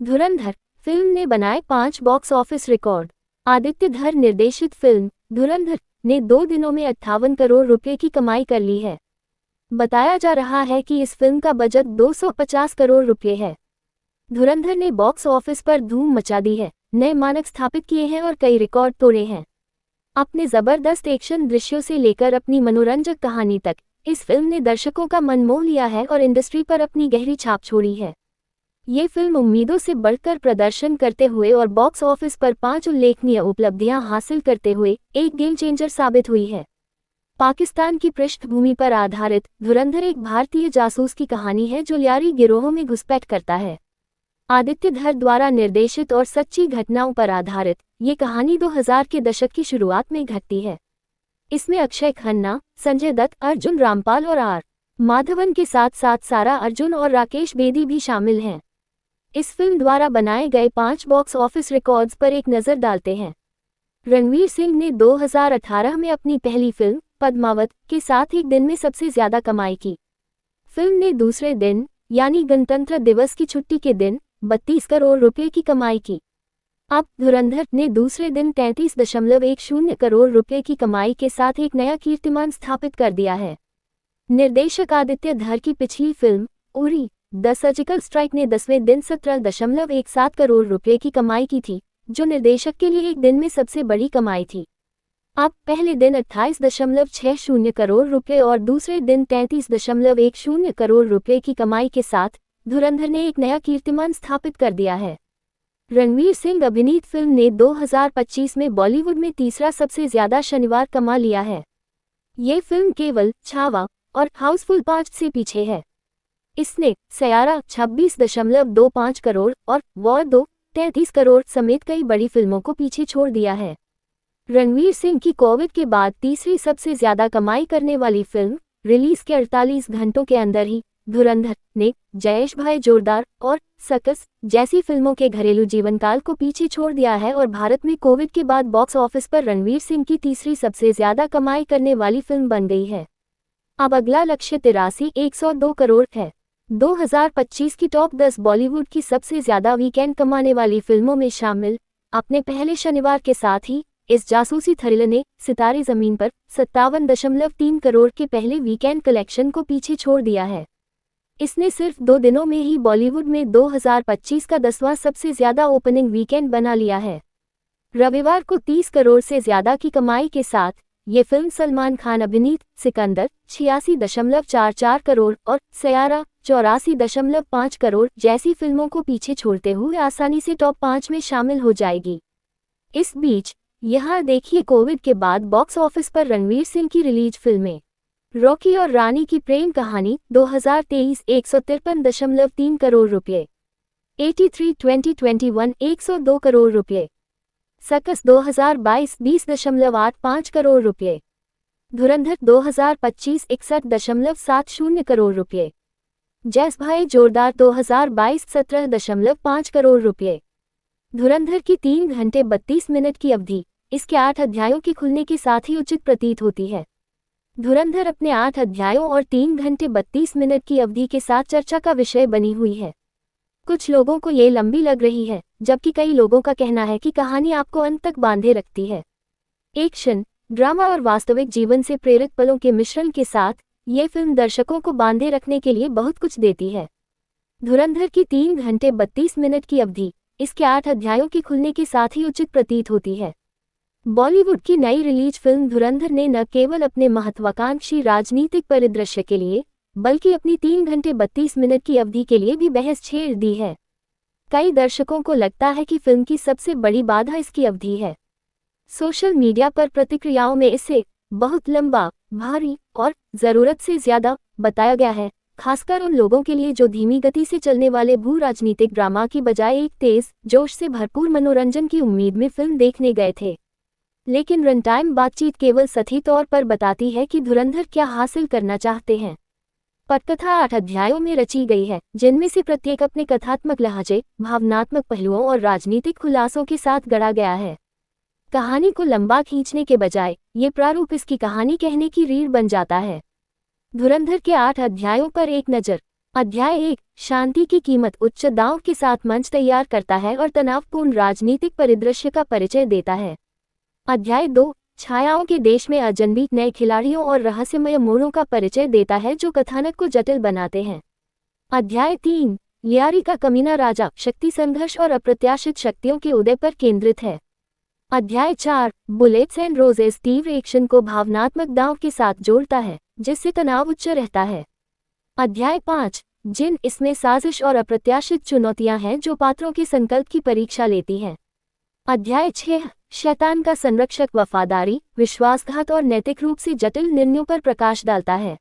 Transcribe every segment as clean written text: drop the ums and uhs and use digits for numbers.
धुरंधर film ने बनाए 5 box office record. Aditya धर निर्देशित फिल्म धुरंधर ने 2 दिनों में 58 करोड़ रुपए की कमाई कर ली है। बताया जा रहा है कि इस फिल्म का बजट 250 करोड़ रुपए है। धुरंधर ने बॉक्स ऑफिस पर धूम मचा दी है, नए मानक स्थापित किए हैं और कई रिकॉर्ड तोड़े हैं। अपने जबरदस्त एक्शन दृश्यों से लेकर अपनी मनोरंजक कहानी तक इस फिल्म ने दर्शकों का मन मोह लिया है और इंडस्ट्री पर अपनी गहरी छाप छोड़ी है। ये फिल्म उम्मीदों से बढ़कर प्रदर्शन करते हुए और बॉक्स ऑफिस पर 5 उल्लेखनीय उपलब्धियां हासिल करते हुए एक गेम चेंजर साबित हुई है। पाकिस्तान की पृष्ठभूमि पर आधारित धुरंधर एक भारतीय जासूस की कहानी है जो लियारी गिरोहों में घुसपैठ करता है। आदित्य धर द्वारा निर्देशित और सच्ची घटनाओं पर आधारित ये कहानी 2000 के दशक की शुरुआत में घटती है। इसमें अक्षय खन्ना, संजय दत्त, अर्जुन रामपाल और आर माधवन के साथ साथ सारा अर्जुन और राकेश बेदी भी शामिल हैं। इस फिल्म द्वारा बनाए गए 5 बॉक्स ऑफिस रिकॉर्ड्स पर एक नज़र डालते हैं। रणवीर सिंह ने 2018 में अपनी पहली फिल्म पद्मावत के साथ एक दिन में सबसे ज्यादा कमाई की। फिल्म ने दूसरे दिन यानी गणतंत्र दिवस की छुट्टी के दिन 32 करोड़ रुपए की कमाई की। अब धुरंधर ने दूसरे दिन 33.10 करोड़ रुपए की कमाई के साथ एक नया कीर्तिमान स्थापित कर दिया है। निर्देशक आदित्य धर की पिछली film Uri the surgical strike ने 10वें दिन 17.17 करोड़ रुपए की कमाई की थी, जो निर्देशक के लिए एक दिन में सबसे बड़ी कमाई थी। अब पहले दिन 28.60 करोड़ रुपए और दूसरे दिन 33.10 करोड़ रुपए की कमाई के साथ धुरंधर ने एक नया कीर्तिमान स्थापित कर दिया है। रणवीर सिंह अभिनीत फिल्म ने 2025 में बॉलीवुड में तीसरा सबसे ज्यादा शनिवार कमा लिया है। ये फिल्म केवल छावा और हाउसफुल 5 से पीछे है। इसने सयारा 26.25 करोड़ और वॉर 2 33 करोड़ समेत कई बड़ी फिल्मों को पीछे छोड़ दिया है। रणवीर सिंह की कोविड के बाद तीसरी सबसे ज्यादा कमाई करने वाली फिल्म रिलीज के 48 घंटों के अंदर ही धुरंधर ने जयेश भाई जोरदार और सर्कस जैसी फिल्मों के घरेलू जीवनकाल को पीछे छोड़ दिया है और भारत में कोविड के बाद बॉक्स ऑफिस पर रणवीर सिंह की तीसरी सबसे ज्यादा कमाई करने वाली फिल्म बन गई है। अब अगला लक्ष्य 102 करोड़ है। 2025 की टॉप 10 बॉलीवुड की सबसे ज्यादा वीकेंड कमाने वाली फिल्मों में शामिल अपने पहले शनिवार के साथ ही इस जासूसी थ्रिलर ने सितारे जमीन पर 57.3 करोड़ के पहले वीकेंड कलेक्शन को पीछे छोड़ दिया है। इसने सिर्फ 2 दिनों में ही बॉलीवुड में 2025 का 10वां सबसे ज्यादा ओपनिंग वीकेंड बना लिया है। रविवार को 30 करोड़ से ज्यादा की कमाई के साथ ये फिल्म सलमान खान अभिनीत सिकंदर 86.44 करोड़ और सयारा 84.5 करोड़ जैसी फिल्मों को पीछे छोड़ते हुए आसानी से टॉप 5 में शामिल हो जाएगी। इस बीच यहाँ देखिए कोविड के बाद बॉक्स ऑफिस पर रणवीर सिंह की रिलीज फिल्में। रॉकी और रानी की प्रेम कहानी 2023 153.3 करोड़ रुपये। 83 2021 102 करोड़ रुपये। सर्कस 2022 20.85 करोड़ रुपये। धुरंधर 2025 61.70 करोड़ रुपये। जैस भाई जोरदार 2022 17.5 करोड़ रुपये। धुरंधर की 3 घंटे 32 मिनट की अवधि इसके 8 अध्यायों के खुलने के साथ ही उचित प्रतीत होती है। धुरंधर अपने 8 अध्यायों और 3 घंटे 32 मिनट की अवधि के साथ चर्चा का विषय बनी हुई है। कुछ लोगों को ये लंबी लग रही है, जबकि कई लोगों का कहना है कि कहानी आपको अंत तक बांधे रखती है। एक्शन, ड्रामा और वास्तविक जीवन से प्रेरित पलों के मिश्रण के साथ ये फिल्म दर्शकों को बांधे रखने के लिए बहुत कुछ देती है। धुरंधर की 3 घंटे 32 मिनट की अवधि इसके 8 अध्यायों के खुलने के साथ ही उचित प्रतीत होती है। बॉलीवुड की नई रिलीज फिल्म धुरंधर ने न केवल अपने महत्वाकांक्षी राजनीतिक परिदृश्य के लिए बल्कि अपनी 3 घंटे 32 मिनट की अवधि के लिए भी बहस छेड़ दी है। कई दर्शकों को लगता है कि फिल्म की सबसे बड़ी बाधा इसकी अवधि है। सोशल मीडिया पर प्रतिक्रियाओं में इसे बहुत लंबा, भारी और ज़रूरत से ज़्यादा बताया गया है, खासकर उन लोगों के लिए जो धीमी गति से चलने वाले भू राजनीतिक ड्रामा की बजाय एक तेज जोश से भरपूर मनोरंजन की उम्मीद में फिल्म देखने गए थे। लेकिन रन टाइम बातचीत केवल सही तौर पर बताती है कि धुरंधर क्या हासिल करना चाहते हैं। पटकथा 8 अध्यायों में रची गई है, जिनमें से प्रत्येक अपने कथात्मक लहजे, भावनात्मक पहलुओं और राजनीतिक खुलासों के साथ गढ़ा गया है। कहानी को लंबा खींचने के बजाय ये प्रारूप इसकी कहानी कहने की रीढ़ बन जाता है। धुरंधर के 8 अध्यायों पर एक नज़र। अध्याय 1 शांति की कीमत उच्च दांव के साथ मंच तैयार करता है और तनावपूर्ण राजनीतिक परिदृश्य का परिचय देता है। अध्याय 2 छायाओं के देश में अजनबी नए खिलाड़ियों और रहस्यमय मोड़ों का परिचय देता है जो कथानक को जटिल बनाते हैं। अध्याय 3 लियारी का कमीना राजा शक्ति संघर्ष और अप्रत्याशित शक्तियों के उदय पर केंद्रित है। अध्याय 4 बुलेट्स एंड रोजेस तीव्र एक्शन को भावनात्मक दांव के साथ जोड़ता है जिससे तनाव उच्च रहता है। अध्याय 5 जिन इसमें साजिश और अप्रत्याशित चुनौतियां हैं जो पात्रों के संकल्प की परीक्षा लेती हैं। अध्याय 6 शैतान का संरक्षक वफादारी विश्वासघात और नैतिक रूप से जटिल निर्णयों पर प्रकाश डालता है।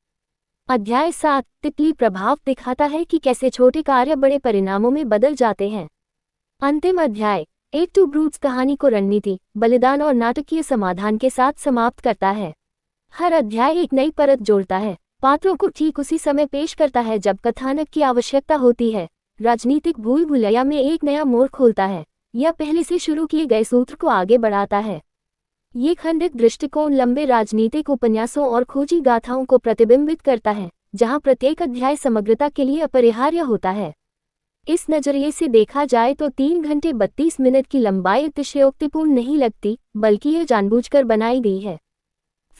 अध्याय 7 तितली प्रभाव दिखाता है कि कैसे छोटे कार्य बड़े परिणामों में बदल जाते हैं। अंतिम अध्याय 8 टू ब्रूट्स कहानी को रणनीति बलिदान और नाटकीय समाधान के साथ समाप्त करता है। हर अध्याय एक नई परत जोड़ता है, पात्रों को ठीक उसी समय पेश करता है जब कथानक की आवश्यकता होती है, राजनीतिक भूल भुलैया में एक नया मोड़ खोलता है या पहले से शुरू किए गए सूत्र को आगे बढ़ाता है। ये खंडित दृष्टिकोण लंबे राजनीतिक उपन्यासों और खोजी गाथाओं को प्रतिबिंबित करता है जहां प्रत्येक अध्याय समग्रता के लिए अपरिहार्य होता है। इस नजरिए से देखा जाए तो 3 घंटे 32 मिनट की लंबाई अतिशयोक्तिपूर्ण नहीं लगती, बल्कि यह जानबूझकर बनाई गई है।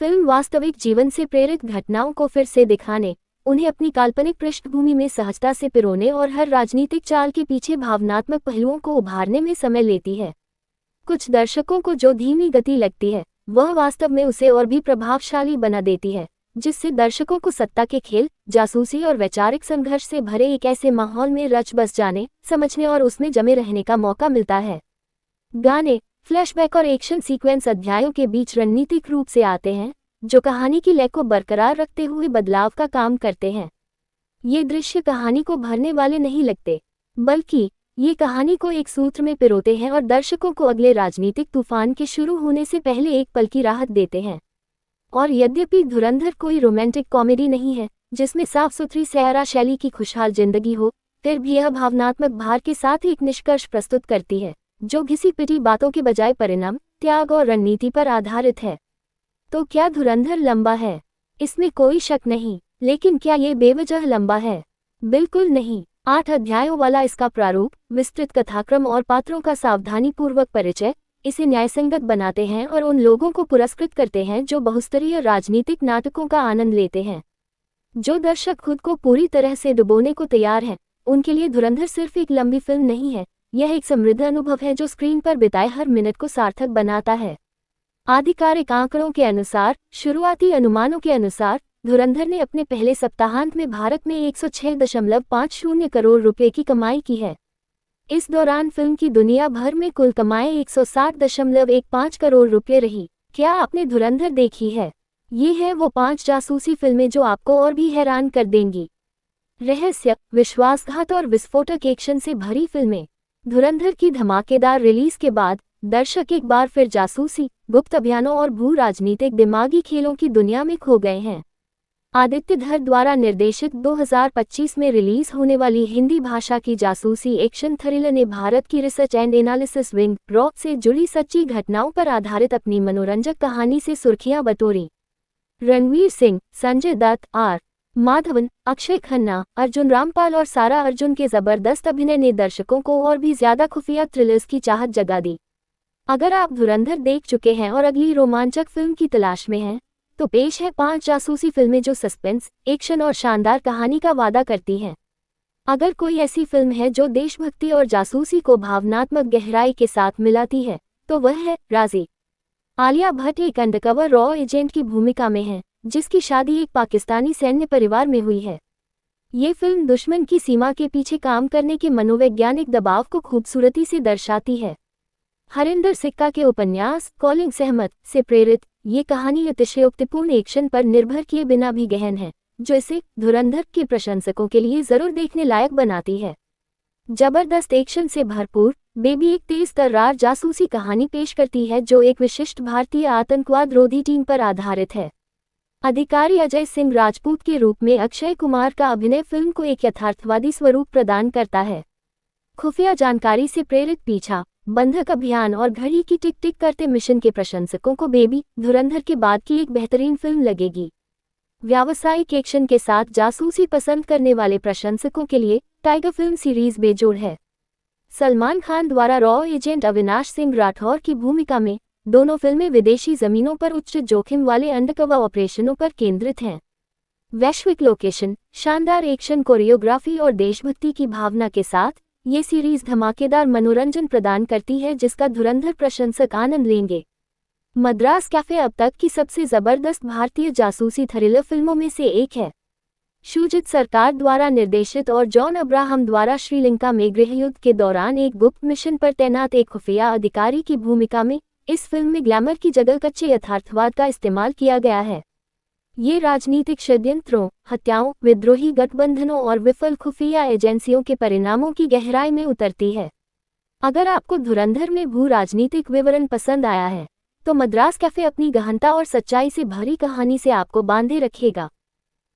फिल्म वास्तविक जीवन से प्रेरित घटनाओं को फिर से दिखाने, उन्हें अपनी काल्पनिक पृष्ठभूमि में सहजता से पिरोने और हर राजनीतिक चाल के पीछे भावनात्मक पहलुओं को उभारने में समय लेती है। कुछ दर्शकों को जो धीमी गति लगती है वह वास्तव में उसे और भी प्रभावशाली बना देती है, जिससे दर्शकों को सत्ता के खेल, जासूसी और वैचारिक संघर्ष से भरे एक ऐसे माहौल में रच बस जाने, समझने और उसमें जमे रहने का मौका मिलता है। गाने, फ्लैशबैक और एक्शन सीक्वेंस अध्यायों के बीच रणनीतिक रूप से आते हैं जो कहानी की लय को बरकरार रखते हुए बदलाव का काम करते हैं। ये दृश्य कहानी को भरने वाले नहीं लगते, बल्कि ये कहानी को एक सूत्र में पिरोते हैं और दर्शकों को अगले राजनीतिक तूफान के शुरू होने से पहले एक पल की राहत देते हैं। और यद्यपि धुरंधर कोई रोमांटिक कॉमेडी नहीं है जिसमें साफ सुथरी सैरा शैली की खुशहाल जिंदगी हो, फिर भी यह भावनात्मक भार के साथ एक निष्कर्ष प्रस्तुत करती है जो घिसी पिटी बातों के बजाय परिणाम, त्याग और रणनीति पर आधारित है। तो क्या धुरंधर लंबा है? इसमें कोई शक नहीं, लेकिन क्या ये बेवजह लंबा है? बिल्कुल नहीं। 8 अध्यायों वाला इसका प्रारूप, विस्तृत कथाक्रम और पात्रों का सावधानीपूर्वक परिचय इसे न्यायसंगत बनाते हैं और उन लोगों को पुरस्कृत करते हैं जो बहुस्तरीय राजनीतिक नाटकों का आनंद लेते हैं। जो दर्शक खुद को पूरी तरह से डुबोने को तैयार हैं, उनके लिए धुरंधर सिर्फ एक लंबी फिल्म नहीं है, यह एक समृद्ध अनुभव है जो स्क्रीन पर बिताए हर मिनट को सार्थक बनाता है। आधिकारिक आंकड़ों के अनुसार, शुरुआती अनुमानों के अनुसार, धुरंधर ने अपने पहले सप्ताहांत में भारत में 106.50 करोड़ रुपए की कमाई की है। इस दौरान फिल्म की दुनिया भर में कुल कमाई 160.15 करोड़ रुपए रही। क्या आपने धुरंधर देखी है? ये है वो 5 जासूसी फिल्में जो आपको और भी हैरान कर देंगी। रहस्य, विश्वासघात और विस्फोटक एक्शन से भरी फिल्में। धुरंधर की धमाकेदार रिलीज के बाद दर्शक एक बार फिर जासूसी, गुप्त अभियानों और भू राजनीतिक दिमागी खेलों की दुनिया में खो गए हैं। आदित्य धर द्वारा निर्देशित 2025 में रिलीज होने वाली हिंदी भाषा की जासूसी एक्शन थ्रिलर ने भारत की research and analysis wing raw से जुड़ी सच्ची घटनाओं पर आधारित अपनी मनोरंजक कहानी से सुर्खियां बटोरी। रणवीर सिंह, संजय दत्त, आर माधवन, अक्षय खन्ना, अर्जुन रामपाल और सारा अर्जुन के जबरदस्त अभिनय ने दर्शकों को और भी ज्यादा खुफिया थ्रिलर्स की चाहत जगा दी। अगर आप धुरंधर देख चुके हैं और अगली रोमांचक फिल्म की तलाश में हैं, तो पेश है 5 जासूसी फिल्में जो सस्पेंस, एक्शन और शानदार कहानी का वादा करती हैं। अगर कोई ऐसी फिल्म है जो देशभक्ति और जासूसी को भावनात्मक गहराई के साथ मिलाती है, तो वह है राजी। आलिया भट्ट एक अंडरकवर रॉ एजेंट की भूमिका में है जिसकी शादी एक पाकिस्तानी सैन्य परिवार में हुई है। ये फिल्म दुश्मन की सीमा के पीछे काम करने के मनोवैज्ञानिक दबाव को खूबसूरती से दर्शाती है। हरिंदर सिक्का के उपन्यास कॉलिंग सहमत से प्रेरित ये कहानी अतिशयोक्तिपूर्ण एक्शन पर निर्भर किए बिना भी गहन है, जो इसे धुरंधर के प्रशंसकों के लिए जरूर देखने लायक बनाती है। जबरदस्त एक्शन से भरपूर बेबी एक तेज तर्रार जासूसी कहानी पेश करती है जो एक विशिष्ट भारतीय आतंकवाद रोधी टीम पर आधारित है। अधिकारी अजय सिंह राजपूत के रूप में अक्षय कुमार का अभिनय फिल्म को एक यथार्थवादी स्वरूप प्रदान करता है। खुफिया जानकारी से प्रेरित पीछा, बंधक अभियान और घड़ी की टिक टिक करते मिशन के प्रशंसकों को बेबी धुरंधर के बाद की एक बेहतरीन फिल्म लगेगी। व्यावसायिक एक्शन के साथ जासूसी पसंद करने वाले प्रशंसकों के लिए टाइगर फिल्म सीरीज बेजोड़ है। सलमान खान द्वारा रॉ एजेंट अविनाश सिंह राठौर की भूमिका में दोनों फिल्में विदेशी जमीनों पर उच्च जोखिम वाले अंडरकवर ऑपरेशनों पर केंद्रित हैं। वैश्विक लोकेशन, शानदार एक्शन कोरियोग्राफी और देशभक्ति की भावना के साथ ये सीरीज धमाकेदार मनोरंजन प्रदान करती है जिसका धुरंधर प्रशंसक आनंद लेंगे। मद्रास कैफे अब तक की सबसे जबरदस्त भारतीय जासूसी थ्रिलर फिल्मों में से एक है। शुजित सरकार द्वारा निर्देशित और जॉन अब्राहम द्वारा श्रीलंका में गृहयुद्ध के दौरान एक गुप्त मिशन पर तैनात एक खुफिया अधिकारी की भूमिका में इस फिल्म में ग्लैमर की जगह कच्चे यथार्थवाद का इस्तेमाल किया गया है। ये राजनीतिक षड्यंत्रों, हत्याओं, विद्रोही गठबंधनों और विफल खुफिया एजेंसियों के परिणामों की गहराई में उतरती है। अगर आपको धुरंधर में भू राजनीतिक विवरण पसंद आया है तो मद्रास कैफे अपनी गहनता और सच्चाई से भरी कहानी से आपको बांधे रखेगा।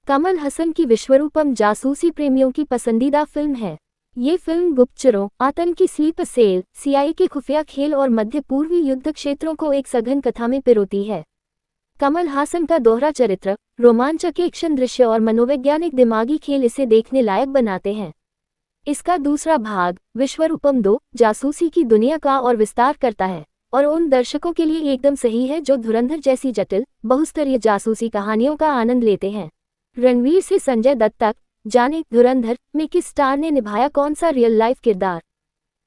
कमल हसन की विश्वरूपम जासूसी प्रेमियों की पसंदीदा फिल्म है। ये फिल्म गुप्तचरों, आतंकी स्लीपर सेल, सीआईए के खुफिया खेल और मध्य पूर्वी युद्ध क्षेत्रों को एक सघन कथा में पिरोती है। कमल हासन का दोहरा चरित्र, रोमांचक एक्शन दृश्य और मनोवैज्ञानिक दिमागी खेल इसे देखने लायक बनाते हैं। इसका दूसरा भाग विश्वरूपम 2 जासूसी की दुनिया का और विस्तार करता है और उन दर्शकों के लिए एकदम सही है जो धुरंधर जैसी जटिल बहुस्तरीय जासूसी कहानियों का आनंद लेते हैं। रणवीर से संजय दत्त तक, जाने धुरंधर में किस स्टार ने निभाया कौन सा रियल लाइफ किरदार।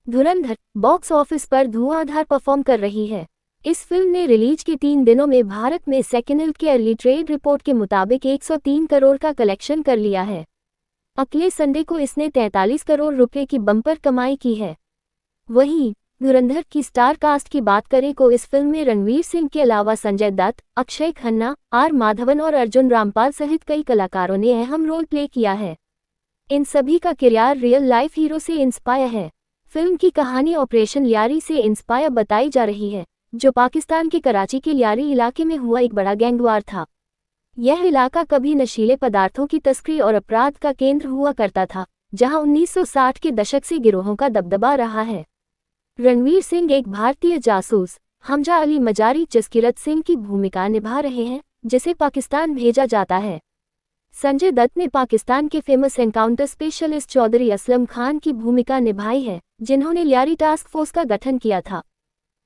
धुरंधर बॉक्स ऑफिस पर धुआंधार परफॉर्म कर रही है। इस फिल्म ने रिलीज के 3 दिनों में भारत में सेकेंड के अर्ली ट्रेड रिपोर्ट के मुताबिक 103 करोड़ का कलेक्शन कर लिया है। अगले संडे को इसने 43 करोड़ रुपए की बम्पर कमाई की है। वहीं धुरंधर की स्टार कास्ट की बात करें तो इस फिल्म में रणवीर सिंह के अलावा संजय दत्त, अक्षय खन्ना, आर माधवन और अर्जुन रामपाल सहित कई कलाकारों ने अहम रोल प्ले किया है। इन सभी का किरदार रियल लाइफ हीरो से इंस्पायर है। फिल्म की कहानी ऑपरेशन लियारी से इंस्पायर बताई जा रही है, जो पाकिस्तान के कराची के लियारी इलाके में हुआ एक बड़ा गैंगवार था। यह इलाका कभी नशीले पदार्थों की तस्करी और अपराध का केंद्र हुआ करता था, जहां 1960 के दशक से गिरोहों का दबदबा रहा है। रणवीर सिंह एक भारतीय जासूस हमजा अली मजारी जसकिरत सिंह की भूमिका निभा रहे हैं, जिसे पाकिस्तान भेजा जाता है। संजय दत्त ने पाकिस्तान के famous encounter specialist Chaudhry Aslam Khan की भूमिका निभाई है, जिन्होंने लियारी टास्क फोर्स का गठन किया था।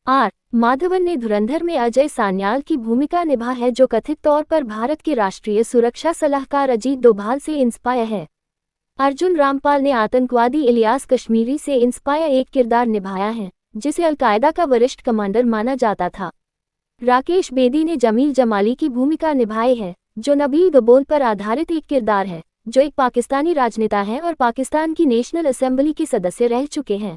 आर माधवन ने धुरंधर में अजय सान्याल की भूमिका निभा है, जो कथित तौर पर भारत के राष्ट्रीय सुरक्षा सलाहकार अजीत डोभाल से इंस्पायर है। अर्जुन रामपाल ने आतंकवादी इलियास कश्मीरी से इंस्पायर एक किरदार निभाया है, जिसे अलकायदा का वरिष्ठ कमांडर माना जाता था। राकेश बेदी ने जमील जमाली की भूमिका निभाई है, जो नबील गबोल पर आधारित एक किरदार है, जो एक पाकिस्तानी राजनेता है और पाकिस्तान की नेशनल असेंबली के सदस्य रह चुके हैं।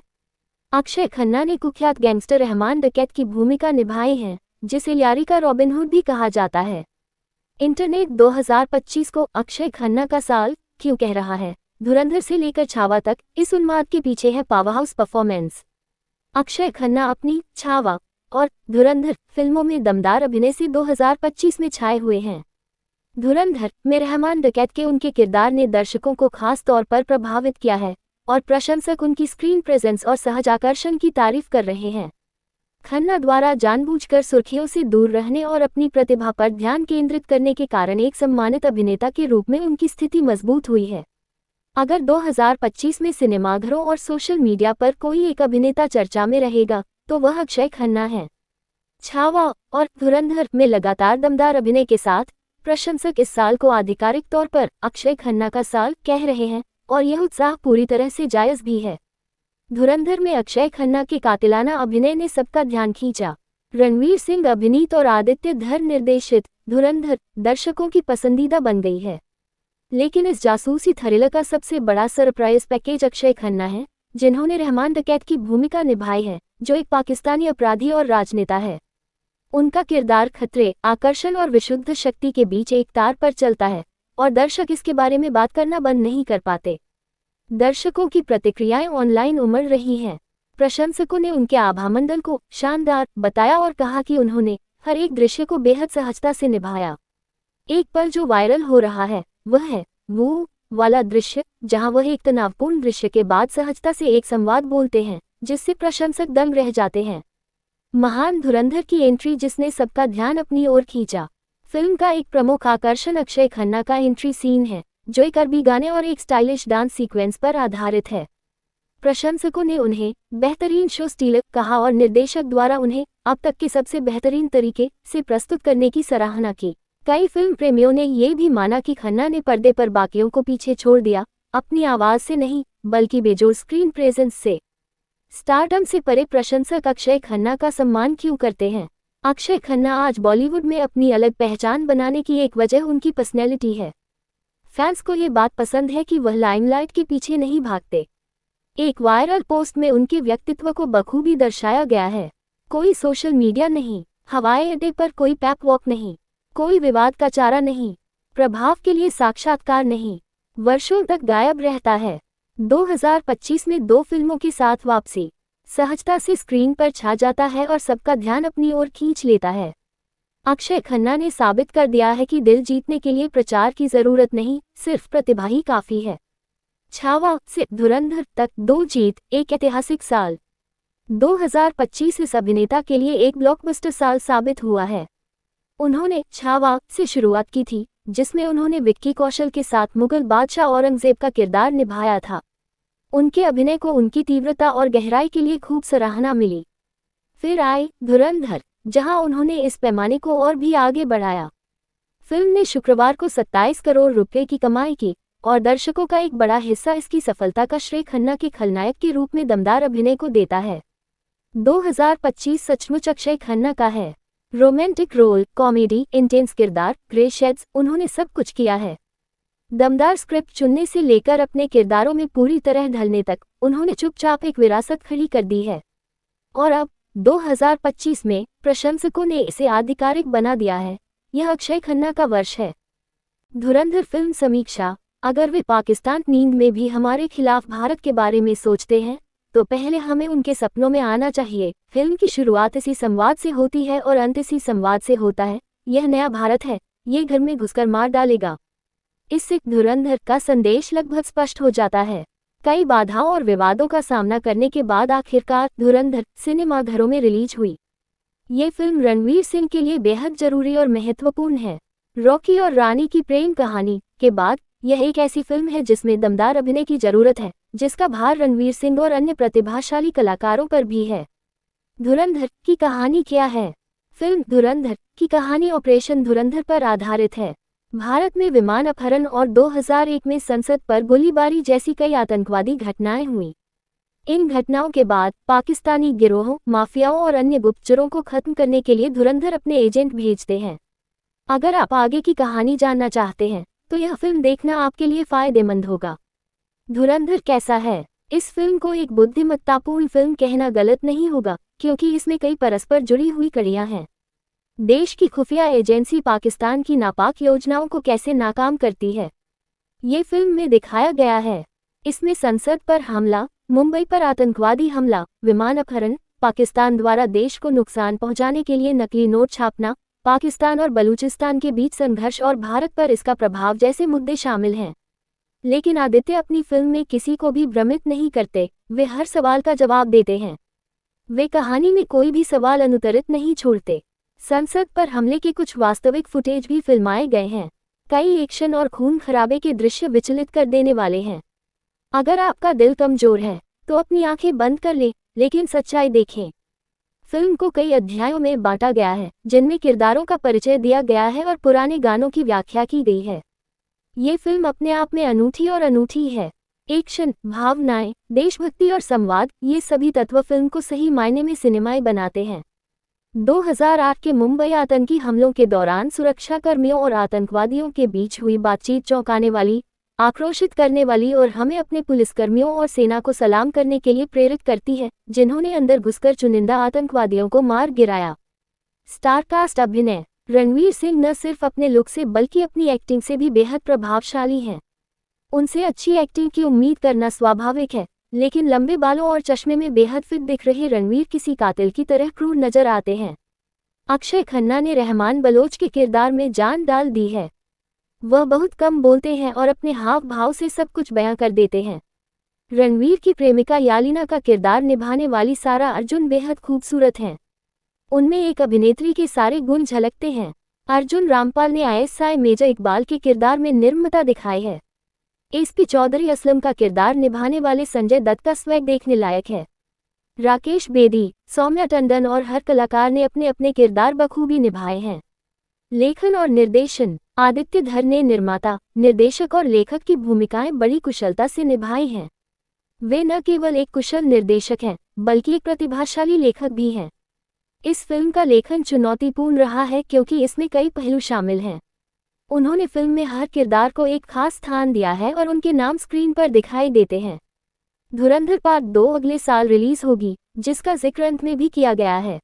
अक्षय खन्ना ने कुख्यात गैंगस्टर रहमान डकैत की भूमिका निभाई है, जिसे लियारी का रॉबिनहुड भी कहा जाता है। इंटरनेट 2025 को अक्षय खन्ना का साल क्यों कह रहा है? धुरंधर से लेकर छावा तक इस उन्माद के पीछे है पावरहाउस परफॉर्मेंस। अक्षय खन्ना अपनी छावा और धुरंधर फिल्मों में दमदार अभिनय से 2025 में छाए हुए हैं। धुरंधर में रहमान डकैत के उनके किरदार ने दर्शकों को खास तौर पर प्रभावित किया है और प्रशंसक उनकी स्क्रीन प्रेजेंस और सहज आकर्षण की तारीफ कर रहे हैं। खन्ना द्वारा जानबूझकर सुर्खियों से दूर रहने और अपनी प्रतिभा पर ध्यान केंद्रित करने के कारण एक सम्मानित अभिनेता के रूप में उनकी स्थिति मजबूत हुई है। अगर 2025 में सिनेमाघरों और सोशल मीडिया पर कोई एक अभिनेता चर्चा में रहेगा तो वह अक्षय खन्ना है। छावा और धुरंधर में लगातार दमदार अभिनय के साथ प्रशंसक इस साल को आधिकारिक तौर पर अक्षय खन्ना का साल कह रहे हैं और यह उत्साह पूरी तरह से जायज भी है। धुरंधर में अक्षय खन्ना के कातिलाना अभिनय ने सबका ध्यान खींचा। रणवीर सिंह अभिनीत और आदित्य धर निर्देशित धुरंधर दर्शकों की पसंदीदा बन गई है, लेकिन इस जासूसी थ्रिलर का सबसे बड़ा सरप्राइज पैकेज अक्षय खन्ना है, जिन्होंने रहमान डकैत की भूमिका निभाई है, जो एक पाकिस्तानी अपराधी और राजनेता है। उनका किरदार खतरे, आकर्षण और विशुद्ध शक्ति के बीच एक तार पर चलता है और दर्शक इसके बारे में बात करना बंद नहीं कर पाते। दर्शकों की प्रतिक्रियाएं ऑनलाइन उमड़ रही हैं। प्रशंसकों ने उनके आभामंडल को शानदार बताया और कहा कि उन्होंने हर एक दृश्य को बेहद सहजता से निभाया। एक पल जो वायरल हो रहा है वह है वो वाला दृश्य जहां वह एक तनावपूर्ण दृश्य के बाद सहजता से एक संवाद बोलते हैं, जिससे प्रशंसक दंग रह जाते हैं। महान धुरंधर की एंट्री जिसने सबका ध्यान अपनी ओर खींचा। फिल्म का एक प्रमुख आकर्षण अक्षय खन्ना का एंट्री सीन है, जो एक अरबी गाने और एक स्टाइलिश डांस सीक्वेंस पर आधारित है। प्रशंसकों ने उन्हें बेहतरीन शो स्टीलर कहा और निर्देशक द्वारा उन्हें अब तक के सबसे बेहतरीन तरीके से प्रस्तुत करने की सराहना की। कई फिल्म प्रेमियों ने ये भी माना कि खन्ना ने पर्दे पर बाकियों को पीछे छोड़ दिया, अपनी आवाज से नहीं बल्कि बेजोड़ स्क्रीन प्रेजेंस से। स्टारडम से परे प्रशंसक अक्षय खन्ना का सम्मान क्यों करते हैं? अक्षय खन्ना आज बॉलीवुड में अपनी अलग पहचान बनाने की एक वजह उनकी पर्सनैलिटी है। फैंस को ये बात पसंद है कि वह लाइमलाइट के पीछे नहीं भागते। एक वायरल पोस्ट में उनके व्यक्तित्व को बखूबी दर्शाया गया है। कोई सोशल मीडिया नहीं, हवाई अड्डे पर कोई पैप वॉक नहीं, कोई विवाद का चारा नहीं, प्रभाव के लिए साक्षात्कार नहीं, वर्षों तक गायब रहता है। 2025 में 2 फिल्मों के साथ वापसी, सहजता से स्क्रीन पर छा जाता है और सबका ध्यान अपनी ओर खींच लेता है। अक्षय खन्ना ने साबित कर दिया है कि दिल जीतने के लिए प्रचार की जरूरत नहीं, सिर्फ प्रतिभा ही काफी है। छावा से धुरंधर तक 2 जीत, एक ऐतिहासिक साल। 2025 इस अभिनेता के लिए एक ब्लॉकबस्टर साल साबित हुआ है। उन्होंने छावा से शुरुआत की थी, जिसमें उन्होंने विक्की कौशल के साथ मुगल बादशाह औरंगजेब का किरदार निभाया था। उनके अभिनय को उनकी तीव्रता और गहराई के लिए खूब सराहना मिली। फिर आए धुरंधर, जहां उन्होंने इस पैमाने को और भी आगे बढ़ाया। फिल्म ने शुक्रवार को 27 करोड़ रुपए की कमाई की और दर्शकों का एक बड़ा हिस्सा इसकी सफलता का श्रेय खन्ना के खलनायक के रूप में दमदार अभिनय को देता है। 2025 सचमुच अक्षय खन्ना का है। रोमांटिक रोल, कॉमेडी, इंटेंस किरदार, ग्रे शेड्स, उन्होंने सब कुछ किया है। दमदार स्क्रिप्ट चुनने से लेकर अपने किरदारों में पूरी तरह ढलने तक उन्होंने चुपचाप एक विरासत खड़ी कर दी है। और अब 2025 में प्रशंसकों ने इसे आधिकारिक बना दिया है। यह अक्षय खन्ना का वर्ष है। धुरंधर फिल्म समीक्षा। अगर वे पाकिस्तान नींद में भी हमारे खिलाफ भारत के बारे में सोचते हैं, तो पहले हमें उनके सपनों में आना चाहिए। फिल्म की शुरुआत इसी संवाद से होती है और अंत इसी संवाद से होता है। यह नया भारत है, ये घर में घुसकर मार डालेगा। इससे धुरंधर का संदेश लगभग स्पष्ट हो जाता है। कई बाधाओं और विवादों का सामना करने के बाद आखिरकार धुरंधर सिनेमाघरों में रिलीज हुई। ये फिल्म रणवीर सिंह के लिए बेहद जरूरी और महत्वपूर्ण है। रॉकी और रानी की प्रेम कहानी के बाद यह एक ऐसी फिल्म है जिसमें दमदार अभिनय की जरूरत है, जिसका भार रणवीर सिंह और अन्य प्रतिभाशाली कलाकारों पर भी है। धुरंधर की कहानी क्या है? फिल्म धुरंधर की कहानी ऑपरेशन धुरंधर पर आधारित है। भारत में विमान अपहरण और 2001 में संसद पर गोलीबारी जैसी कई आतंकवादी घटनाएं हुईं। इन घटनाओं के बाद पाकिस्तानी गिरोहों, माफियाओं और अन्य गुप्तचरों को खत्म करने के लिए धुरंधर अपने एजेंट भेजते हैं। अगर आप आगे की कहानी जानना चाहते हैं, तो यह फिल्म देखना आपके लिए फायदेमंद होगा। धुरंधर कैसा है? इस फिल्म को एक बुद्धिमत्तापूर्ण फिल्म कहना गलत नहीं होगा, क्योंकि इसमें कई परस्पर जुड़ी हुई कड़ियां हैं। देश की खुफिया एजेंसी पाकिस्तान की नापाक योजनाओं को कैसे नाकाम करती है, ये फिल्म में दिखाया गया है। इसमें संसद पर हमला, मुंबई पर आतंकवादी हमला, विमान अपहरण, पाकिस्तान द्वारा देश को नुकसान पहुंचाने के लिए नकली नोट छापना, पाकिस्तान और बलूचिस्तान के बीच संघर्ष और भारत पर इसका प्रभाव जैसे मुद्दे शामिल हैं। लेकिन आदित्य अपनी फिल्म में किसी को भी भ्रमित नहीं करते, वे हर सवाल का जवाब देते हैं। वे कहानी में कोई भी सवाल अनुत्तरित नहीं छोड़ते। संसद पर हमले के कुछ वास्तविक फुटेज भी फिल्माए गए हैं। कई एक्शन और खून खराबे के दृश्य विचलित कर देने वाले हैं। अगर आपका दिल कमजोर है, तो अपनी आंखें बंद कर लें, लेकिन सच्चाई देखें। फिल्म को कई अध्यायों में बांटा गया है, जिनमें किरदारों का परिचय दिया गया है और पुराने गानों की व्याख्या की गई है। ये फिल्म अपने आप में अनूठी है। एक्शन, भावनाएं, देशभक्ति और संवाद, ये सभी तत्व फिल्म को सही मायने में सिनेमाई बनाते हैं। 2008 के मुंबई आतंकी हमलों के दौरान सुरक्षाकर्मियों और आतंकवादियों के बीच हुई बातचीत चौंकाने वाली, आक्रोशित करने वाली और हमें अपने पुलिसकर्मियों और सेना को सलाम करने के लिए प्रेरित करती है, जिन्होंने अंदर घुसकर चुनिंदा आतंकवादियों को मार गिराया। स्टारकास्ट अभिनय। रणवीर सिंह न सिर्फ अपने लुक से बल्कि अपनी एक्टिंग से भी बेहद प्रभावशाली हैं। उनसे अच्छी एक्टिंग की उम्मीद करना स्वाभाविक है, लेकिन लंबे बालों और चश्मे में बेहद फिट दिख रहे रणवीर किसी कातिल की तरह क्रूर नजर आते हैं। अक्षय खन्ना ने रहमान बलोच के किरदार में जान डाल दी है। वह बहुत कम बोलते हैं और अपने हाव भाव से सब कुछ बयां कर देते हैं। रणवीर की प्रेमिका यालिना का किरदार निभाने वाली सारा अर्जुन बेहद खूबसूरत हैं। उनमें एक अभिनेत्री के सारे गुण झलकते हैं। अर्जुन रामपाल ने आईएसआई मेजर इकबाल के किरदार में निर्ममता दिखाई है। एसपी चौधरी असलम का किरदार निभाने वाले संजय दत्त का स्वैग देखने लायक है। राकेश बेदी, सौम्या टंडन और हर कलाकार ने अपने अपने किरदार बखूबी निभाए हैं। लेखन और निर्देशन, आदित्य धर ने निर्माता, निर्देशक और लेखक की भूमिकाएं बड़ी कुशलता से निभाई हैं। वे न केवल एक कुशल निर्देशक हैं, बल्कि एक प्रतिभाशाली लेखक भी हैं। इस फिल्म का लेखन चुनौतीपूर्ण रहा है क्योंकि इसमें कई पहलू शामिल हैं। उन्होंने फिल्म में हर किरदार को एक खास स्थान दिया है और उनके नाम स्क्रीन पर दिखाई देते हैं। धुरंधर पार्ट 2 अगले साल रिलीज होगी, जिसका जिक्र अंत में भी किया गया है।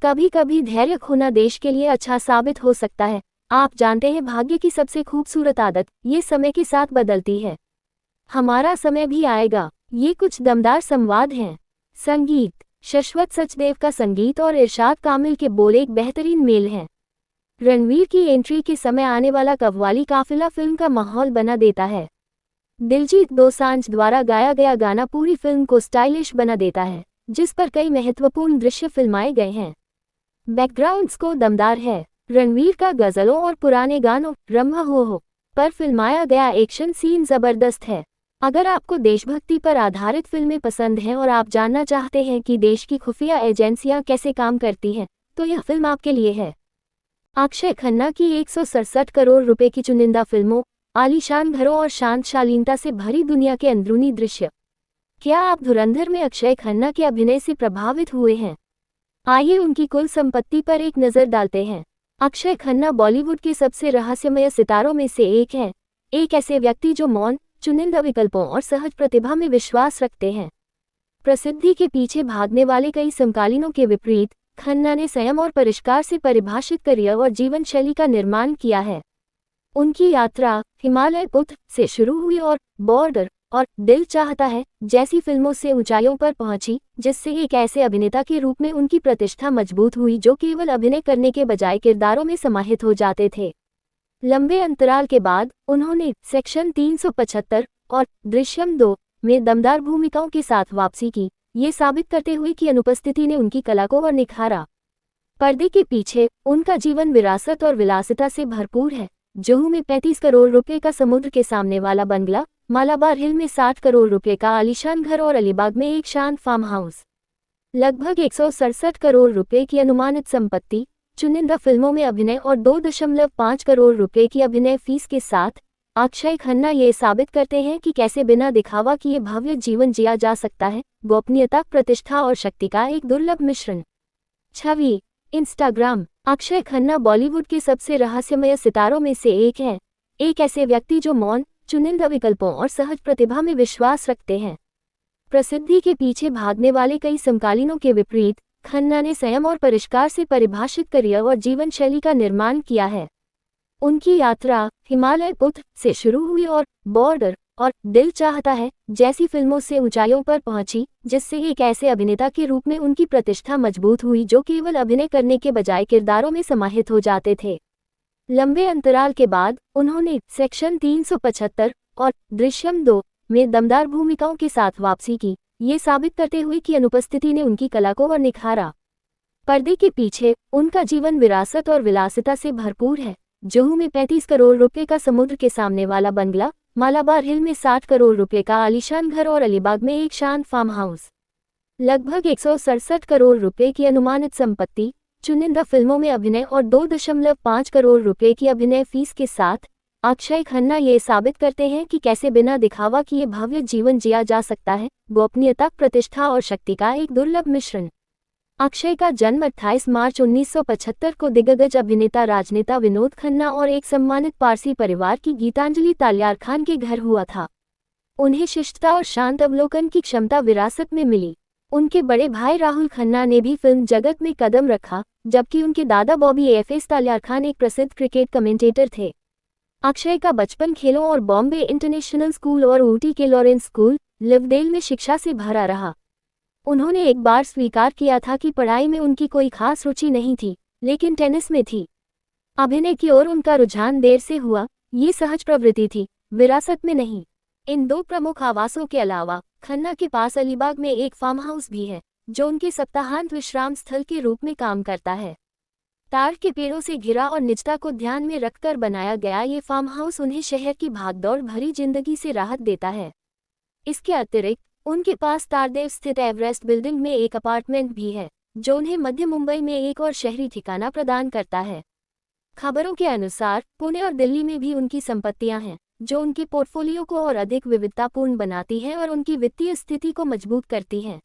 कभी कभी धैर्य खोना देश के लिए अच्छा साबित हो सकता है। आप जानते हैं, भाग्य की सबसे खूबसूरत आदत ये समय के साथ बदलती है। हमारा समय भी आएगा। ये कुछ दमदार संवाद हैं। संगीत, शश्वत सचदेव का संगीत और इरशाद कामिल के बोल एक बेहतरीन मेल हैं। रणवीर की एंट्री के समय आने वाला कव्वाली काफिला फिल्म का माहौल बना देता है। दिलजीत दोसांझ द्वारा गाया गया गाना पूरी फिल्म को स्टाइलिश बना देता है, जिस पर कई महत्वपूर्ण दृश्य फिल्माए गए हैं। बैकग्राउंड स्कोर दमदार है। रणवीर का गजलों और पुराने गानों रम्हा हो पर फिल्माया गया एक्शन सीन जबरदस्त है। अगर आपको देशभक्ति पर आधारित फिल्में पसंद हैं और आप जानना चाहते हैं कि देश की खुफिया एजेंसियां कैसे काम करती हैं, तो यह फिल्म आपके लिए है। अक्षय खन्ना की 167 करोड़ रुपए की चुनिंदा फिल्मों, आलीशान घरों और शांत शालीनता से भरी दुनिया के अंदरूनी दृश्य। क्या आप धुरंधर में अक्षय खन्ना के अभिनय से प्रभावित हुए हैं? आइए उनकी कुल संपत्ति पर एक नज़र डालते हैं। अक्षय खन्ना बॉलीवुड के सबसे रहस्यमय सितारों में से एक हैं। एक ऐसे व्यक्ति जो मौन, चुनिंदा विकल्पों और सहज प्रतिभा में विश्वास रखते हैं। प्रसिद्धि के पीछे भागने वाले कई समकालीनों के विपरीत, खन्ना ने संयम और परिष्कार से परिभाषित करियर और जीवन शैली का निर्माण किया है। उनकी यात्रा हिमालय पुत्र से शुरू हुई और बॉर्डर और दिल चाहता है जैसी फिल्मों से ऊंचाइयों पर पहुंची, जिससे एक ऐसे अभिनेता के रूप में उनकी प्रतिष्ठा मजबूत हुई जो केवल अभिनय करने के बजाय किरदारों में समाहित हो जाते थे। लंबे अंतराल के बाद उन्होंने सेक्शन 375 और दृश्यम 2 में दमदार भूमिकाओं के साथ वापसी की, ये साबित करते हुए कि अनुपस्थिति ने उनकी कला को और निखारा। पर्दे के पीछे उनका जीवन विरासत और विलासिता से भरपूर है। जुहू में 35 करोड़ रुपए का समुद्र के सामने वाला बंगला, मालाबार हिल में 60 करोड़ रुपए का आलीशान घर और अलीबाग में एक शांत फार्म हाउस। लगभग 167 करोड़ रुपए की अनुमानित संपत्ति, चुनिंदा फिल्मों में अभिनय और 2.5 करोड़ रुपए की अभिनय फीस के साथ अक्षय खन्ना ये साबित करते हैं कि कैसे बिना दिखावा किए भव्य जीवन जिया जा सकता है। गोपनीयता, प्रतिष्ठा और शक्ति का एक दुर्लभ मिश्रण। छवि, इंस्टाग्राम। अक्षय खन्ना बॉलीवुड के सबसे रहस्यमय सितारों में से एक हैं। एक ऐसे व्यक्ति जो मौन, चुनिंदा विकल्पों और सहज प्रतिभा में विश्वास रखते हैं। प्रसिद्धि के पीछे भागने वाले कई समकालीनों के विपरीत, खन्ना ने संयम और परिष्कार से परिभाषित करियर और जीवन शैली का निर्माण किया है। उनकी यात्रा हिमालय पुत्र से शुरू हुई और बॉर्डर और दिल चाहता है जैसी फिल्मों से ऊंचाइयों पर पहुंची, जिससे एक ऐसे अभिनेता के रूप में उनकी प्रतिष्ठा मजबूत हुई जो केवल अभिनय करने के बजाय किरदारों में समाहित हो जाते थे। लंबे अंतराल के बाद उन्होंने सेक्शन 375 और दृश्यम 2 में दमदार भूमिकाओं के साथ वापसी की, ये साबित करते हुए कि अनुपस्थिति ने उनकी कला को और निखारा। पर्दे के पीछे उनका जीवन विरासत और विलासिता से भरपूर है। जुहू में 35 करोड़ रुपए का समुद्र के सामने वाला बंगला, मालाबार हिल में 60 करोड़ रुपए का आलीशान घर और अलीबाग में एक शांत फार्म हाउस। लगभग 167 करोड़ रुपए की अनुमानित संपत्ति, चुनिंदा फिल्मों में अभिनय और 2.5 करोड़ रुपए की अभिनय फीस के साथ अक्षय खन्ना ये साबित करते हैं कि कैसे बिना दिखावा किए भव्य जीवन जिया जा सकता है। गोपनीयता, प्रतिष्ठा और शक्ति का एक दुर्लभ मिश्रण। अक्षय का जन्म 28 मार्च 1975 को दिग्गज अभिनेता राजनेता विनोद खन्ना और एक सम्मानित पारसी परिवार की गीतांजलि तालियार खान के घर हुआ था। उन्हें शिष्टता और शांत अवलोकन की क्षमता विरासत में मिली। उनके बड़े भाई राहुल खन्ना ने भी फिल्म जगत में कदम रखा, जबकि उनके दादा बॉबी एफएस तालियार खान एक प्रसिद्ध क्रिकेट कमेंटेटर थे। अक्षय का बचपन खेलों और बॉम्बे इंटरनेशनल स्कूल और ऊटी के लॉरेंस स्कूल, लिवडेल में शिक्षा से भरा रहा। उन्होंने एक बार स्वीकार किया था कि पढ़ाई में उनकी कोई खास रुचि नहीं थी, लेकिन टेनिस में थी। अभिनय की ओर उनका रुझान देर से हुआ, ये सहज प्रवृत्ति थी, विरासत में नहीं। इन दो प्रमुख आवासों के अलावा खन्ना के पास अलीबाग में एक फार्म हाउस भी है, जो उनके सप्ताहांत विश्राम स्थल के रूप में काम करता है। ताड़ के पेड़ों से घिरा और निजता को ध्यान में रखकर बनाया गया ये फार्म हाउस उन्हें शहर की भागदौड़ भरी जिंदगी से राहत देता है। इसके अतिरिक्त उनके पास तारदेव स्थित एवरेस्ट बिल्डिंग में एक अपार्टमेंट भी है, जो उन्हें मध्य मुंबई में एक और शहरी ठिकाना प्रदान करता है। खबरों के अनुसार पुणे और दिल्ली में भी उनकी संपत्तियां हैं, जो उनके पोर्टफोलियो को और अधिक विविधतापूर्ण बनाती हैं और उनकी वित्तीय स्थिति को मजबूत करती हैं।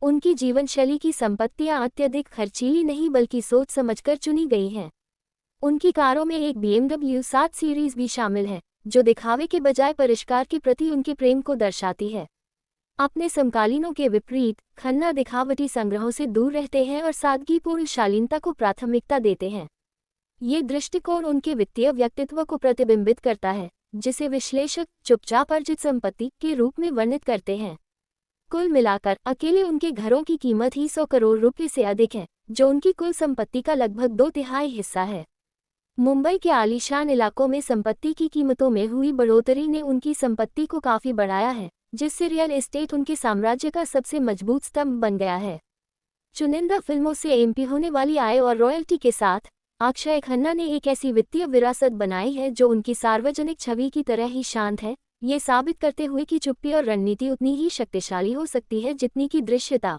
उनकी जीवनशैली की संपत्तियां अत्यधिक खर्चीली नहीं बल्कि सोच समझकर चुनी गई हैं। उनकी कारों में एक BMW 7 सीरीज भी शामिल है, जो दिखावे के बजाय परिष्कार के प्रति उनके प्रेम को दर्शाती है। अपने समकालीनों के विपरीत, खन्ना दिखावटी संग्रहों से दूर रहते हैं और सादगीपूर्ण शालीनता को प्राथमिकता देते हैं। ये दृष्टिकोण उनके वित्तीय व्यक्तित्व को प्रतिबिंबित करता है, जिसे विश्लेषक चुपचाप अर्जित संपत्ति के रूप में वर्णित करते हैं। कुल मिलाकर अकेले उनके घरों की कीमत ही 100 करोड़ रुपए से अधिक है, जो उनकी कुल संपत्ति का लगभग 2/3 हिस्सा है। मुंबई के आलीशान इलाकों में संपत्ति की कीमतों में हुई बढ़ोतरी ने उनकी संपत्ति को काफी बढ़ाया है, जिससे रियल एस्टेट उनके साम्राज्य का सबसे मजबूत स्तंभ बन गया है। चुनिंदा फिल्मों से एमपी होने वाली आय और रॉयल्टी के साथ अक्षय खन्ना ने एक ऐसी वित्तीय विरासत बनाई है जो उनकी सार्वजनिक छवि की तरह ही शांत है, ये साबित करते हुए कि चुप्पी और रणनीति उतनी ही शक्तिशाली हो सकती है जितनी की दृश्यता।